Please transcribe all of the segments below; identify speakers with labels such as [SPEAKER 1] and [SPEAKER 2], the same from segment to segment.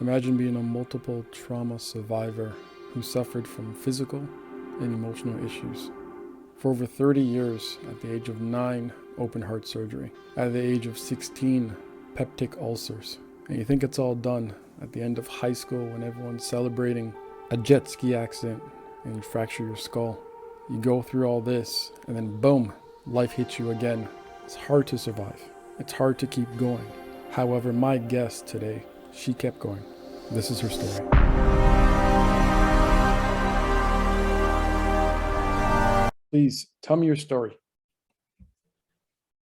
[SPEAKER 1] Imagine being a multiple trauma survivor who suffered from physical and emotional issues. For over 30 years, at the age of 9, open heart surgery. At the age of 16, peptic ulcers. And you think it's all done at the end of high school when everyone's celebrating a jet ski accident and you fracture your skull. You go through all this and then boom, life hits you again. It's hard to survive. It's hard to keep going. However, my guest today, she kept going. This is her story. Please tell me your story.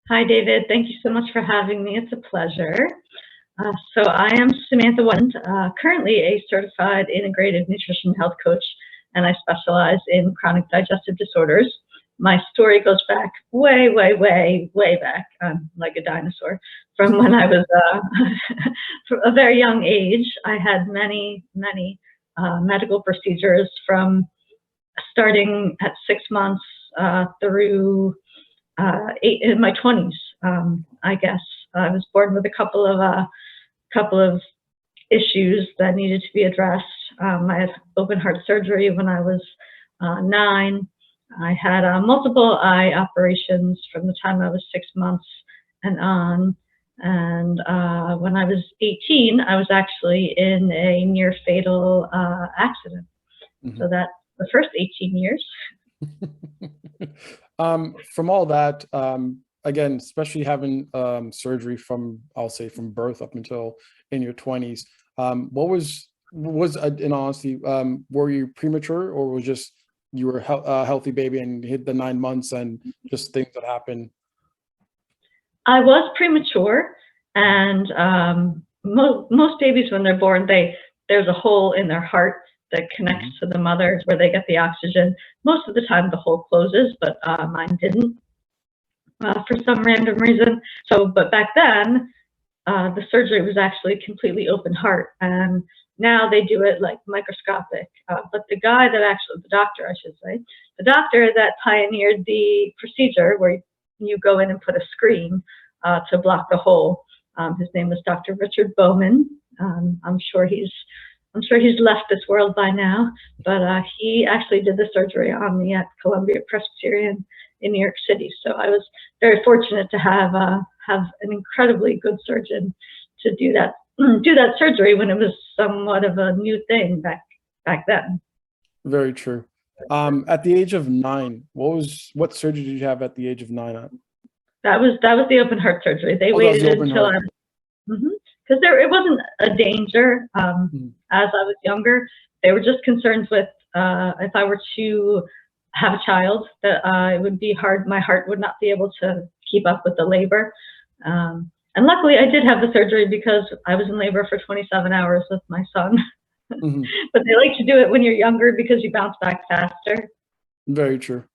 [SPEAKER 2] Hi, David. Thank you so much for having me. It's a pleasure. So I am Samantha Wund, currently a certified integrative nutrition health coach, and I specialize in chronic digestive disorders. My story goes back way, way, way, way back, like a dinosaur, from when I was from a very young age. I had many medical procedures from starting at 6 months through in my 20s, I guess. I was born with a couple of issues that needed to be addressed. I had open heart surgery when I was 9. I had multiple eye operations from the time I was 6 months and on. And when I was 18, I was actually in a near fatal accident.
[SPEAKER 1] Mm-hmm.
[SPEAKER 2] So that's the first 18 years.
[SPEAKER 1] From all that, again, especially having surgery from, I'll say, from birth up until in your 20s, what was in honesty, were you premature, or was just you were a healthy baby and hit the 9 months and just things that happen?
[SPEAKER 2] I was premature, and most babies when they're born, there's a hole in their heart that connects to the mother where they get the oxygen. Most of the time the hole closes, but mine didn't for some random reason. So, but back then, the surgery was actually completely open heart, and now they do it like microscopic. But the doctor, I should say, the doctor that pioneered the procedure where you go in and put a screen to block the hole, his name was Dr. Richard Bowman. I'm sure he's left this world by now, but he actually did the surgery on me at Columbia Presbyterian in New York City. So I was very fortunate to have an incredibly good surgeon to do that surgery when it was somewhat of a new thing back then.
[SPEAKER 1] Very true. At the age of 9, what surgery did you have at the age of 9?
[SPEAKER 2] That was the open heart surgery. They waited until I was, because it wasn't a danger as I was younger. They were just concerned with if I were to have a child, that it would be hard. My heart would not be able to keep up with the labor. And luckily, I did have the surgery because I was in labor for 27 hours with my son. But they like to do it when you're younger because you bounce back faster.
[SPEAKER 1] Very true.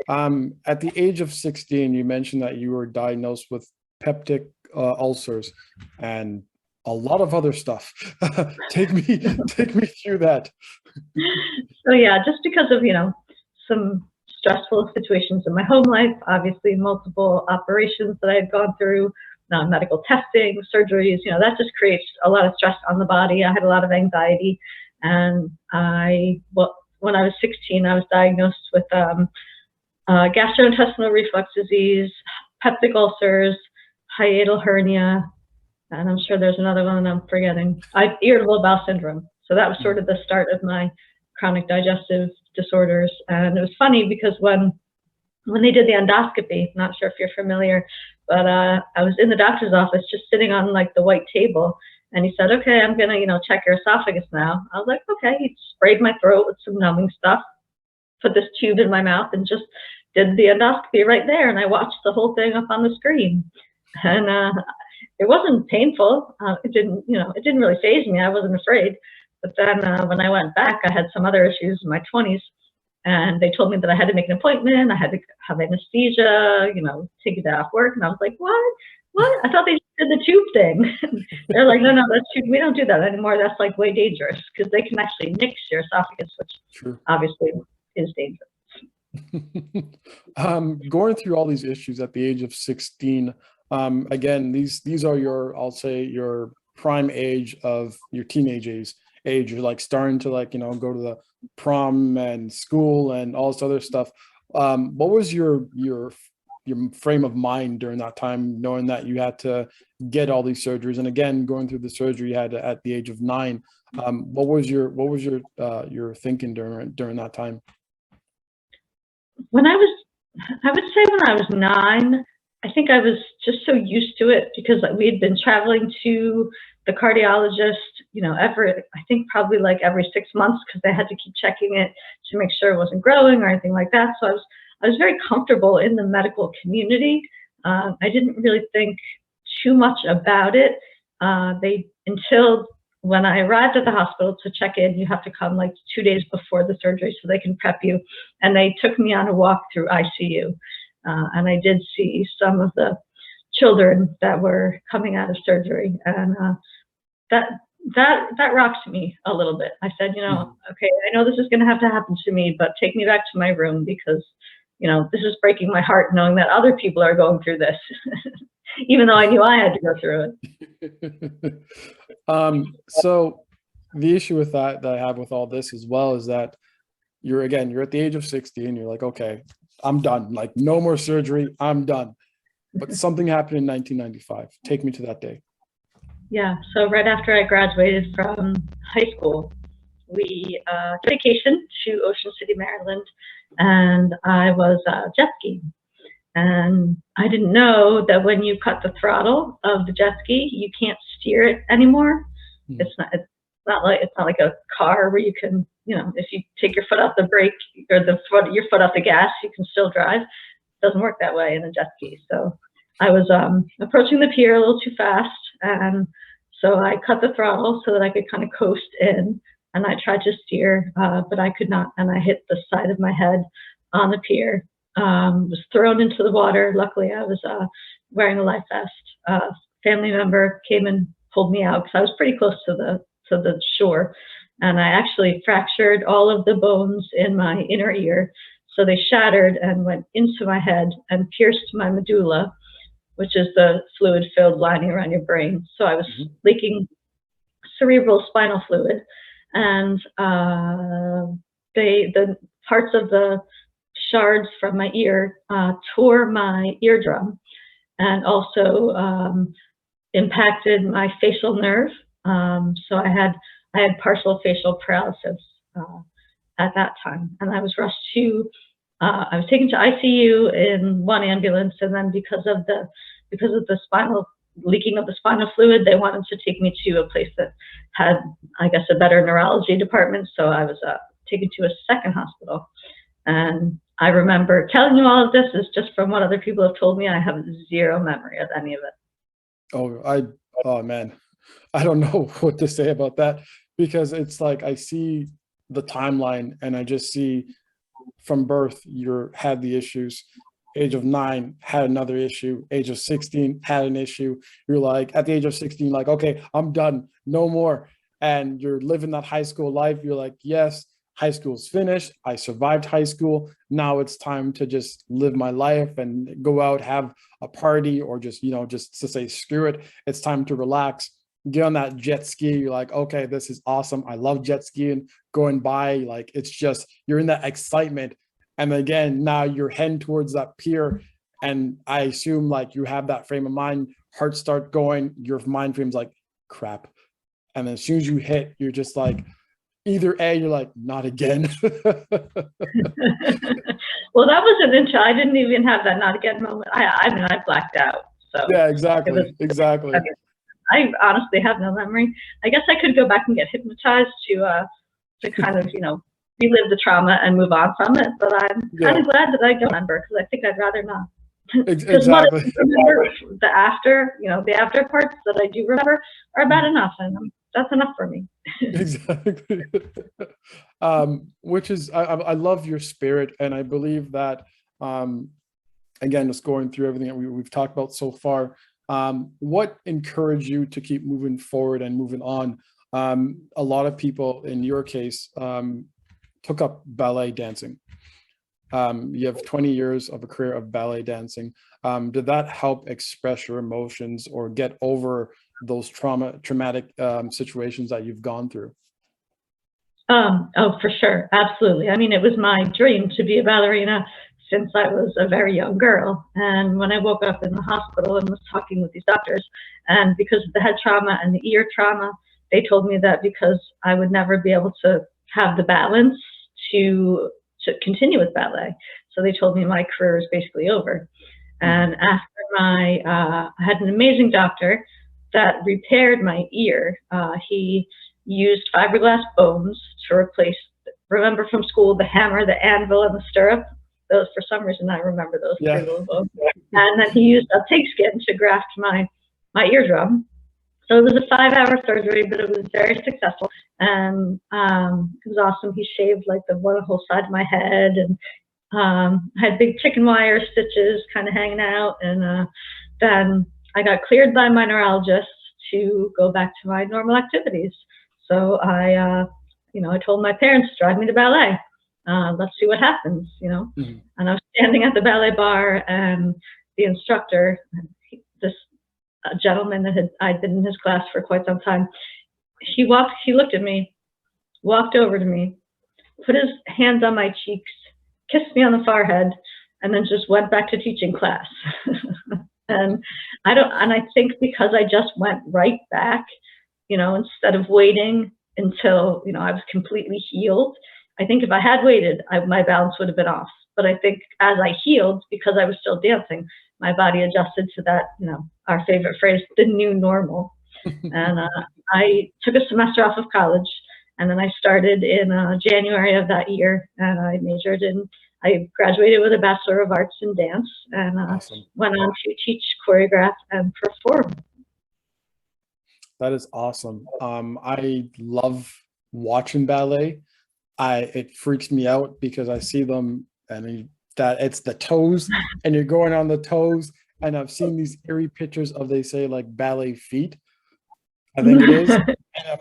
[SPEAKER 1] At the age of 16, you mentioned that you were diagnosed with peptic ulcers and a lot of other stuff. Take me through that.
[SPEAKER 2] So yeah, just because of some stressful situations in my home life, obviously multiple operations that I had gone through, medical testing, surgeries, that just creates a lot of stress on the body. I had a lot of anxiety, and when I was 16, I was diagnosed with gastrointestinal reflux disease, peptic ulcers, hiatal hernia, and I'm sure there's another one I'm forgetting. Irritable bowel syndrome. So that was sort of the start of my chronic digestive disorders. And it was funny because when they did the endoscopy, not sure if you're familiar, but I was in the doctor's office just sitting on like the white table, and he said, "Okay, I'm gonna check your esophagus now." I was like, "Okay." He sprayed my throat with some numbing stuff, put this tube in my mouth, and just did the endoscopy right there. And I watched the whole thing up on the screen, and it wasn't painful. It didn't really faze me. I wasn't afraid. But then when I went back, I had some other issues in my 20s, and they told me that I had to make an appointment. I had to have anesthesia, take a day off work. And I was like, what? I thought they just did the tube thing. They're like, no, we don't do that anymore. That's like way dangerous because they can actually nix your esophagus, which obviously is dangerous.
[SPEAKER 1] Going through all these issues at the age of 16, again, these are your, I'll say, your prime age of your teenage age. You're like starting to like, go to the prom and school and all this other stuff. What was your frame of mind during that time, knowing that you had to get all these surgeries, and again going through the surgery you had at the age of 9? What was your thinking during that time?
[SPEAKER 2] When I would say when I was 9, I think I was just so used to it because we had been traveling to the cardiologist, I think probably like every 6 months, because they had to keep checking it to make sure it wasn't growing or anything like that. So I was very comfortable in the medical community. I didn't really think too much about it. Until when I arrived at the hospital to check in, you have to come like 2 days before the surgery so they can prep you. And they took me on a walk through ICU. And I did see some of the children that were coming out of surgery. And that rocked me a little bit. I said, okay, I know this is going to have to happen to me, but take me back to my room, because, this is breaking my heart knowing that other people are going through this, even though I knew I had to go through it.
[SPEAKER 1] So the issue with that I have with all this as well is that you're at the age of 60 and you're like, okay, I'm done. Like, no more surgery. I'm done. But something happened in 1995. Take me to that day.
[SPEAKER 2] Yeah. So right after I graduated from high school, we took vacation to Ocean City, Maryland, and I was jet skiing. And I didn't know that when you cut the throttle of the jet ski, you can't steer it anymore. It's not like a car where you can, if you take your foot off the brake or your foot off the gas, you can still drive. It doesn't work that way in a jet ski. So I was approaching the pier a little too fast, and so I cut the throttle so that I could kind of coast in, and I tried to steer, but I could not, and I hit the side of my head on the pier. Was thrown into the water. Luckily, I was wearing a life vest. Family member came and pulled me out because I was pretty close to the shore, and I actually fractured all of the bones in my inner ear. So they shattered and went into my head and pierced my medulla, which is the fluid-filled lining around your brain. So I was leaking cerebral spinal fluid, and the parts of the shards from my ear tore my eardrum, and also impacted my facial nerve. So I had partial facial paralysis at that time, and I was rushed to. I was taken to ICU in one ambulance, and then because of the spinal leaking of the spinal fluid, they wanted to take me to a place that had, I guess, a better neurology department. So I was taken to a second hospital. And I remember telling you all of this is just from what other people have told me. I have zero memory of any of it.
[SPEAKER 1] Oh man, I don't know what to say about that, because it's like I see the timeline and I just see from birth you had the issues, age of 9 had another issue, age of 16 had an issue. You're like at the age of 16, like, okay, I'm done, no more. And you're living that high school life. You're like, yes, high school's finished. I survived high school. Now it's time to just live my life and go out, have a party, or just, just to say, screw it. It's time to relax. Get on that jet ski. You're like, okay, this is awesome. I love jet skiing. Going by, like, it's just, you're in that excitement. And again, now you're heading towards that pier. And I assume like you have that frame of mind, heart start going, your mind frame's like, crap. And then as soon as you hit, you're just like, either A, you're like, not again.
[SPEAKER 2] Well, that wasn't until I didn't even have that not again moment. I blacked out. So
[SPEAKER 1] yeah, exactly. Exactly.
[SPEAKER 2] I honestly have no memory. I guess I could go back and get hypnotized to kind of, relive the trauma and move on from it. But I'm kind of glad that I don't remember, because I think I'd rather not. Because what I remember, the after parts that I do remember are bad enough, and that's enough for me.
[SPEAKER 1] Exactly. Which is, I love your spirit, and I believe that, again, just going through everything that we've talked about so far, what encouraged you to keep moving forward and moving on? A lot of people, in your case, took up ballet dancing. You have 20 years of a career of ballet dancing. Did that help express your emotions or get over those traumatic situations that you've gone through?
[SPEAKER 2] Oh, for sure. Absolutely. I mean, it was my dream to be a ballerina since I was a very young girl. And when I woke up in the hospital and was talking with these doctors, and because of the head trauma and the ear trauma, they told me that because I would never be able to have the balance to continue with ballet. So they told me my career is basically over. And after I had an amazing doctor that repaired my ear. He used fiberglass bones to replace, remember from school, the hammer, the anvil, and the stirrup? Those, for some reason, I remember those three little bones. And then he used a pigskin to graft my eardrum. So it was a 5-hour surgery, but it was very successful. And it was awesome. He shaved like the one whole side of my head, and had big chicken wire stitches kind of hanging out. And then I got cleared by my neurologist to go back to my normal activities. So I told my parents, drive me to ballet. Let's see what happens, And I was standing at the ballet bar, and the instructor, this gentleman that I'd been in his class for quite some time, he looked at me, walked over to me, put his hands on my cheeks, kissed me on the forehead, and then just went back to teaching class. And I think because I just went right back, instead of waiting until, I was completely healed. I think if I had waited, my balance would have been off. But I think as I healed, because I was still dancing, my body adjusted to that, our favorite phrase, the new normal. And I took a semester off of college, and then I started in January of that year, and I graduated with a Bachelor of Arts in Dance, and
[SPEAKER 1] Awesome.
[SPEAKER 2] went on to teach, choreograph, and perform.
[SPEAKER 1] That is awesome. I love watching ballet. It freaks me out because I see them and that it's the toes, and you're going on the toes. And I've seen these eerie pictures of, they say, like ballet feet, I think it is. And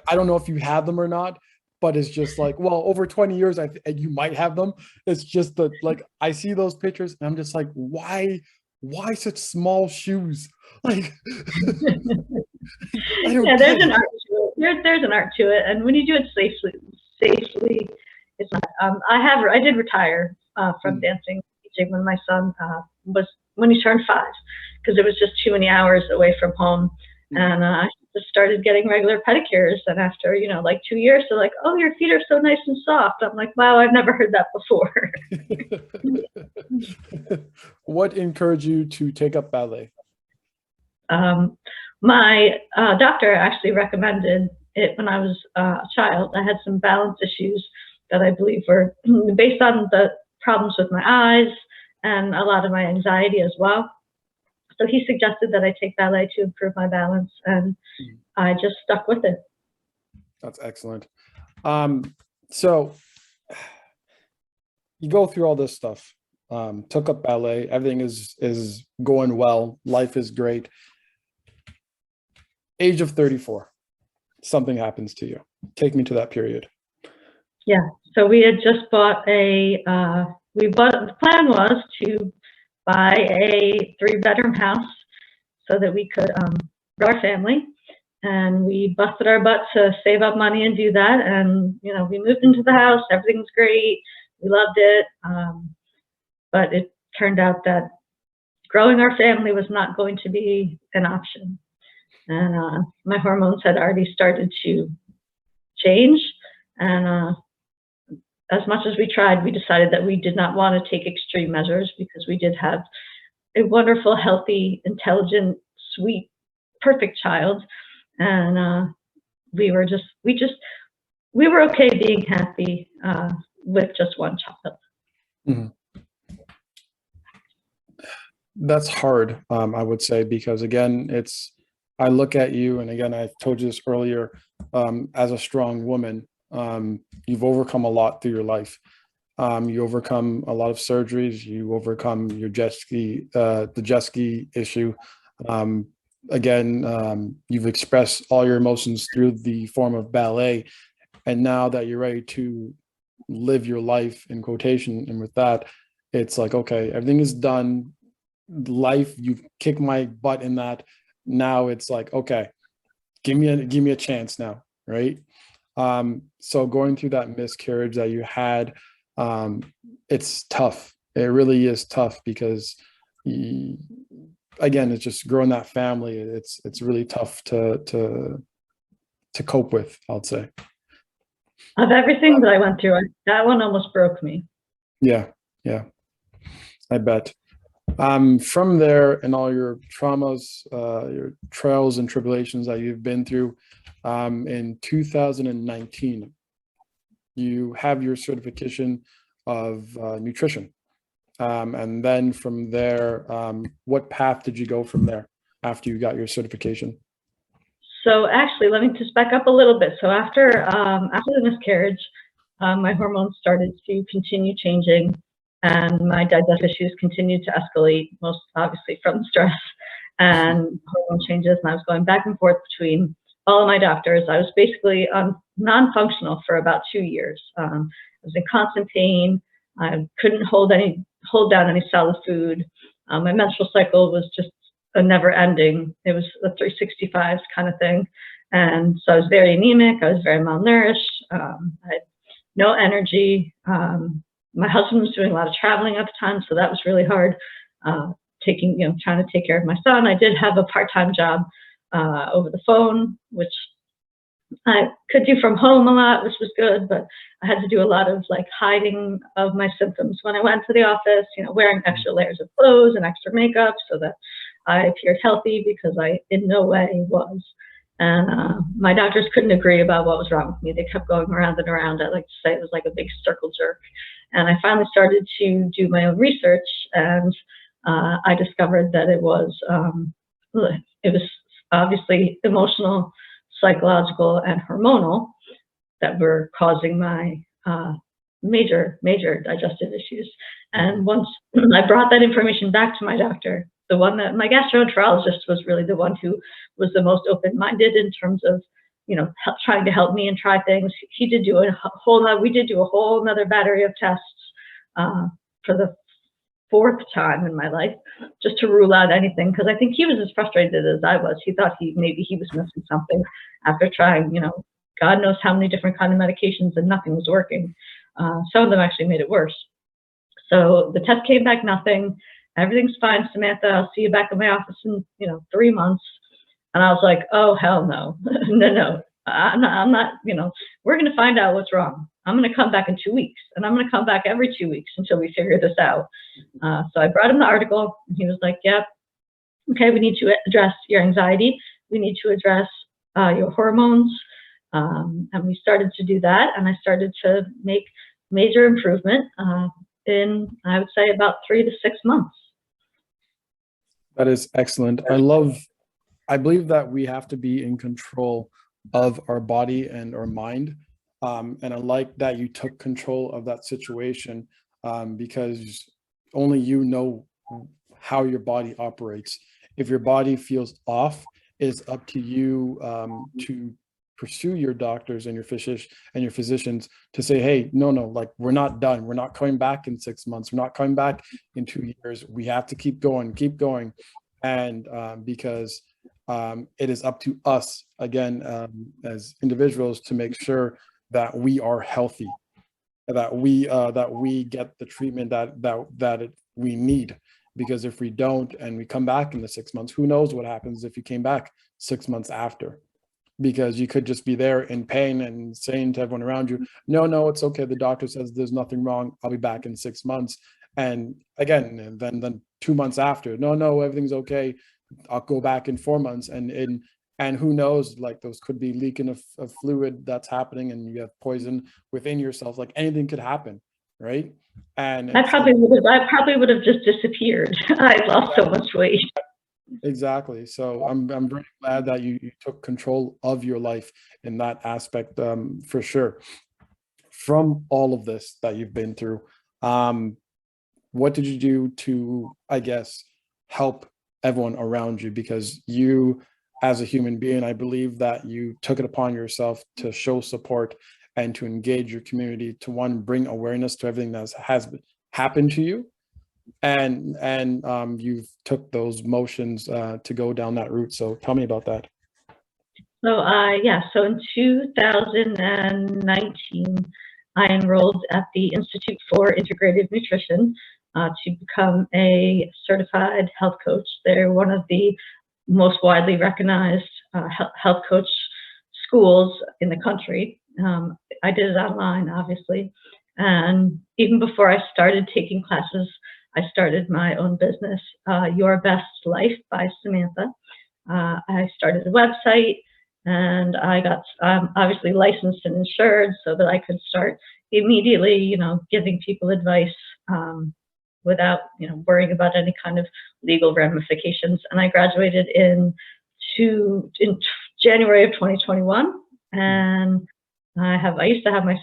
[SPEAKER 1] I don't know if you have them or not, but it's just like, well, over 20 years, you might have them. It's just I see those pictures and I'm just like, why such small shoes? Like,
[SPEAKER 2] yeah, there's an art to it. There's an art to it, and when you do it safely, it's not. I did retire from dancing teaching when my son when he turned 5, because it was just too many hours away from home, and I just started getting regular pedicures. And after 2 years, they're like, "Oh, your feet are so nice and soft." I'm like, "Wow, I've never heard that before."
[SPEAKER 1] What encouraged you to take up ballet?
[SPEAKER 2] My doctor actually recommended it when I was a child. I had some balance issues that I believe were based on the problems with my eyes and a lot of my anxiety as well. So he suggested that I take ballet to improve my balance, and I just stuck with it.
[SPEAKER 1] That's excellent. So you go through all this stuff, took up ballet, everything is going well, life is great. Age of 34, something happens to you. Take me to that period.
[SPEAKER 2] Yeah, so we had just bought the plan was to buy a 3-bedroom house so that we could grow our family. And we busted our butt to save up money and do that. And, we moved into the house, everything's great, we loved it. But it turned out that growing our family was not going to be an option. And my hormones had already started to change. And as much as we tried, we decided that we did not want to take extreme measures, because we did have a wonderful, healthy, intelligent, sweet, perfect child. And we were okay being happy with just one child.
[SPEAKER 1] Mm-hmm. That's hard, I would say, because again, I look at you, and again, I told you this earlier, as a strong woman. You've overcome a lot through your life. You overcome a lot of surgeries. You overcome your the jet ski issue. You've expressed all your emotions through the form of ballet. And now that you're ready to live your life, in quotation, and with that, it's like, okay, everything is done. Life, you've kicked my butt in that. Now it's like, okay, give me a chance now, right? So going through that miscarriage that you had, it's tough. It really is tough because you, again, it's just growing that family. It's really tough to cope with, I'll say.
[SPEAKER 2] Of everything that I went through, that one almost broke me.
[SPEAKER 1] Yeah, yeah, I bet. From there and all your traumas, your trials and tribulations that you've been through, in 2019, you have your certification of nutrition. And then from there, what path did you go from there after you got your certification?
[SPEAKER 2] So actually, let me just back up a little bit. So after the miscarriage, my hormones started to continue changing, and my digestive issues continued to escalate, most obviously from the stress and hormone changes. And I was going back and forth between all of my doctors. I was basically non-functional for about 2 years. I was in constant pain. I couldn't hold down any solid food. My menstrual cycle was just a never ending. It was a 365 kind of thing. And so I was very anemic. I was very malnourished. I had no energy. My husband was doing a lot of traveling at the time, so that was really hard. Trying to take care of my son. I did have a part-time job over the phone, which I could do from home a lot, which was good, but I had to do a lot of like hiding of my symptoms when I went to the office, wearing extra layers of clothes and extra makeup so that I appeared healthy, because I in no way was. And my doctors couldn't agree about what was wrong with me. They kept going around and around. I like to say it was like a big circle jerk. And I finally started to do my own research, and I discovered that it was obviously emotional, psychological, and hormonal that were causing my major digestive issues. And once I brought that information back to my doctor, my gastroenterologist was really the one who was the most open-minded in terms of, trying to help me and try things. We did do a whole nother battery of tests for the 4th time in my life, just to rule out anything, because I think he was as frustrated as I was. He thought maybe he was missing something after trying, God knows how many different kind of medications, and nothing was working. Some of them actually made it worse. So the test came back nothing. Everything's fine, Samantha. I'll see you back in my office in 3 months. And I was like, oh hell no, no, I'm not. We're going to find out what's wrong. I'm going to come back in 2 weeks, and I'm going to come back every 2 weeks until we figure this out. So I brought him the article, and he was like, yep, okay, we need to address your anxiety. We need to address your hormones. And we started to do that, and I started to make major improvement in, I would say, about 3 to 6 months.
[SPEAKER 1] That is excellent. I believe that we have to be in control of our body and our mind. And I like that you took control of that situation, because only you know how your body operates. If your body feels off, it's up to you to pursue your doctors and your physicians to say, hey, no, like, we're not done. We're not coming back in 6 months. We're not coming back in 2 years. We have to keep going. And because it is up to us, again, as individuals, to make sure that we are healthy, that we get the treatment that we need. Because if we don't, and we come back in the 6 months, who knows what happens if you came back 6 months after? Because you could just be there in pain and saying to everyone around you, no, it's okay. The doctor says there's nothing wrong. I'll be back in 6 months. And again, and then 2 months after, no, everything's okay. I'll go back in 4 months. And who knows, like, those could be leaking of fluid that's happening, and you have poison within yourself. Like, anything could happen, right? And
[SPEAKER 2] I probably would have just disappeared. I lost so much weight.
[SPEAKER 1] Exactly. So I'm very glad that you took control of your life in that aspect, for sure. From all of this that you've been through, what did you do to, I guess, help everyone around you? Because you, as a human being, I believe that you took it upon yourself to show support and to engage your community, to, one, bring awareness to everything that has happened to you, and you've took those motions to go down that route. So tell me about that.
[SPEAKER 2] So so in 2019, I enrolled at the Institute for Integrative Nutrition to become a certified health coach. They're one of the most widely recognized health coach schools in the country. I did it online, obviously. And even before I started taking classes, I started my own business, Your Best Life by Samantha. I started a website, and I got obviously licensed and insured so that I could start immediately, giving people advice without, worrying about any kind of legal ramifications. And I graduated in January of 2021, and I used to have my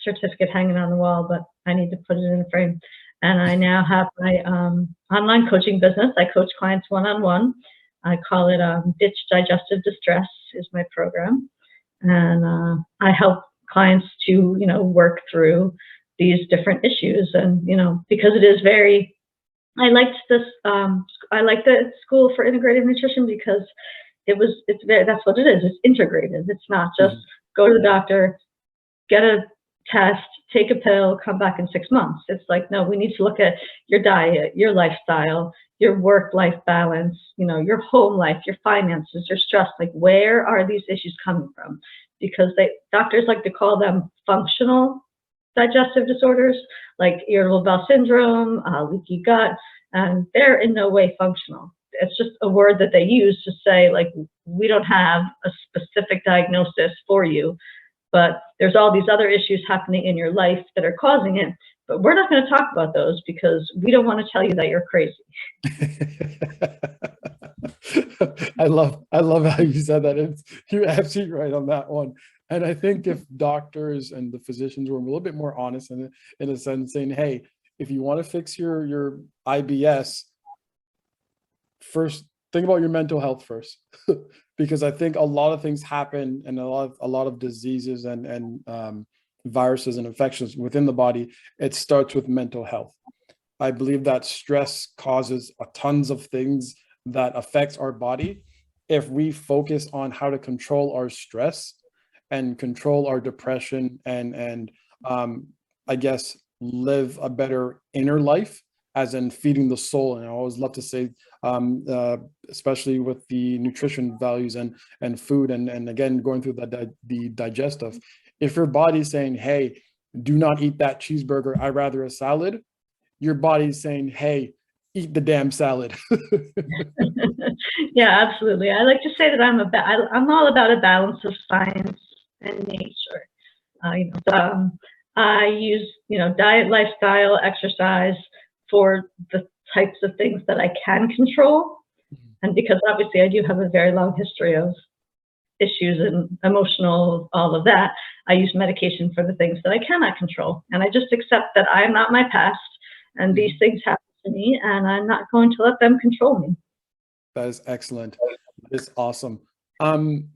[SPEAKER 2] certificate hanging on the wall, but I need to put it in a frame. And I now have my online coaching business. I coach clients one-on-one. I call it Ditch Digestive Distress is my program. And I help clients to, work through these different issues. And, because it is I liked the School for Integrative Nutrition because that's what it is. It's integrated. It's not just go to the doctor, get a test, take a pill, come back in 6 months. It's like, no, we need to look at your diet, your lifestyle, your work-life balance, your home life, your finances, your stress. Like, where are these issues coming from? Because doctors like to call them functional digestive disorders, like irritable bowel syndrome, leaky gut, and they're in no way functional. It's just a word that they use to say, like, we don't have a specific diagnosis for you, but there's all these other issues happening in your life that are causing it. But we're not going to talk about those because we don't want to tell you that you're crazy.
[SPEAKER 1] I love how you said that. You're absolutely right on that one. And I think if doctors and the physicians were a little bit more honest in a sense, saying, hey, if you want to fix your IBS, first think about your mental health first. Because I think a lot of things happen, and a lot of diseases and viruses and infections within the body, it starts with mental health. I believe that stress causes tons of things that affects our body. If we focus on how to control our stress and control our depression and I guess live a better inner life, as in feeding the soul. And I always love to say, especially with the nutrition values and food, and again, going through the digestive, if your body's saying, hey, do not eat that cheeseburger, I'd rather a salad, your body's saying, hey, eat the damn salad.
[SPEAKER 2] Yeah, absolutely. I like to say that I'm all about a balance of science and nature. I use, diet, lifestyle, exercise for the types of things that I can control. And because obviously I do have a very long history of issues and emotional, all of that, I use medication for the things that I cannot control. And I just accept that I am not my past, and these things happen to me, and I'm not going to let them control me.
[SPEAKER 1] That is excellent. That is awesome.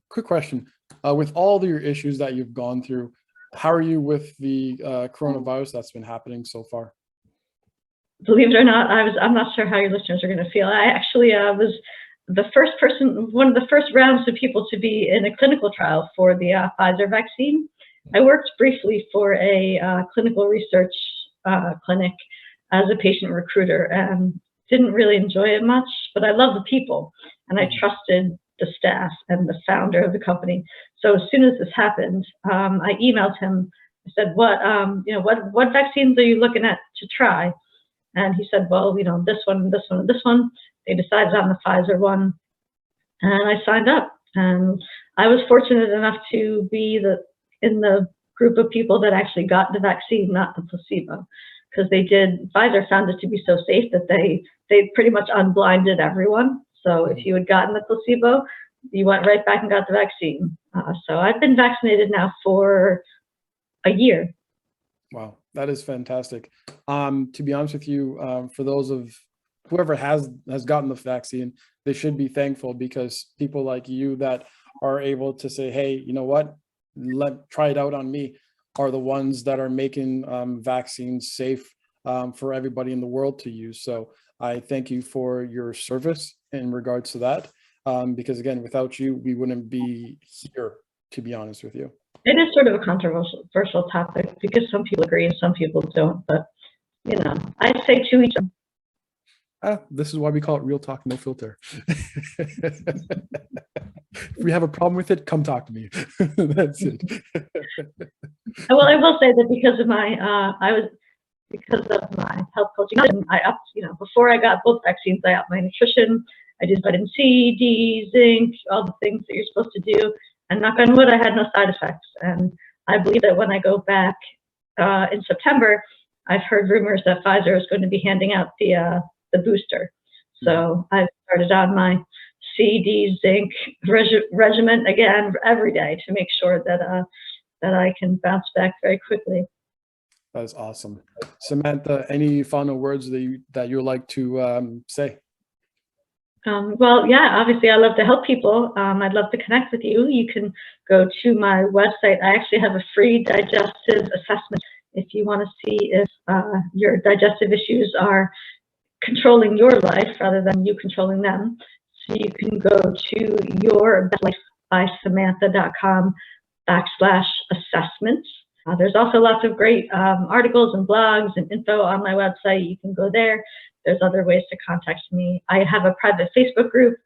[SPEAKER 1] Quick question. With all your issues that you've gone through, how are you with the coronavirus that's been happening so far?
[SPEAKER 2] Believe it or not, I'm not sure how your listeners are going to feel. I actually was the first person, one of the first rounds of people to be in a clinical trial for the Pfizer vaccine. I worked briefly for a clinical research clinic as a patient recruiter, and didn't really enjoy it much, but I love the people, and I trusted the staff and the founder of the company. So as soon as this happened, I emailed him. I said, what vaccines are you looking at to try? And he said, well, this one, this one, this one. They decided on the Pfizer one, and I signed up. And I was fortunate enough to be in the group of people that actually got the vaccine, not the placebo, because Pfizer found it to be so safe that they pretty much unblinded everyone. So if you had gotten the placebo, you went right back and got the vaccine. So I've been vaccinated now for a year.
[SPEAKER 1] Wow, that is fantastic. To be honest with you, for those of whoever has gotten the vaccine, they should be thankful, because people like you that are able to say, hey, you know what, try it out on me, are the ones that are making vaccines safe for everybody in the world to use. So I thank you for your service in regards to that. because again, without you, we wouldn't be here, to be honest with you.
[SPEAKER 2] It is sort of a controversial topic because some people agree and some people don't, but you know, I say to each other.
[SPEAKER 1] This is why we call it Real Talk, No Filter. If we have a problem with it, come talk to me. That's it.
[SPEAKER 2] Well, I will say that because of my health coaching, I upped, you know, before I got both vaccines, I upped my nutrition. I did vitamin C, D, zinc, all the things that you're supposed to do. And knock on wood, I had no side effects. And I believe that when I go back in September, I've heard rumors that Pfizer is going to be handing out the booster. So I've started on my C, D, zinc regimen again every day to make sure that that I can bounce back very quickly.
[SPEAKER 1] That is awesome. Samantha, any final words that you'd like to say?
[SPEAKER 2] Well, yeah, obviously I love to help people. I'd love to connect with you. You can go to my website. I actually have a free digestive assessment if you want to see if your digestive issues are controlling your life rather than you controlling them. So you can go to yourbestlife.samantha.com/assessments. There's also lots of great articles and blogs and info on my website. You can go there. There's other ways to contact me. I have a private Facebook group,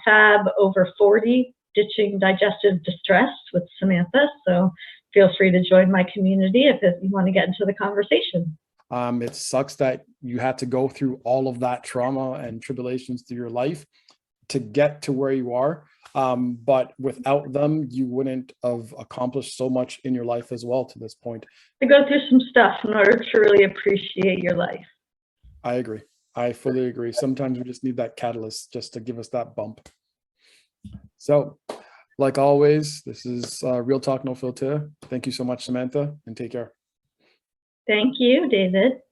[SPEAKER 2] Fab Over 40, Ditching Digestive Distress with Samantha. So feel free to join my community if you want to get into the conversation.
[SPEAKER 1] It sucks that you had to go through all of that trauma and tribulations through your life to get to where you are. But without them, you wouldn't have accomplished so much in your life as well to this point.
[SPEAKER 2] To go through some stuff in order to really appreciate your life.
[SPEAKER 1] I agree. I fully agree. Sometimes we just need that catalyst just to give us that bump. So, like always, this is Real Talk, No Filter. Thank you so much, Samantha, and take care.
[SPEAKER 2] Thank you, David.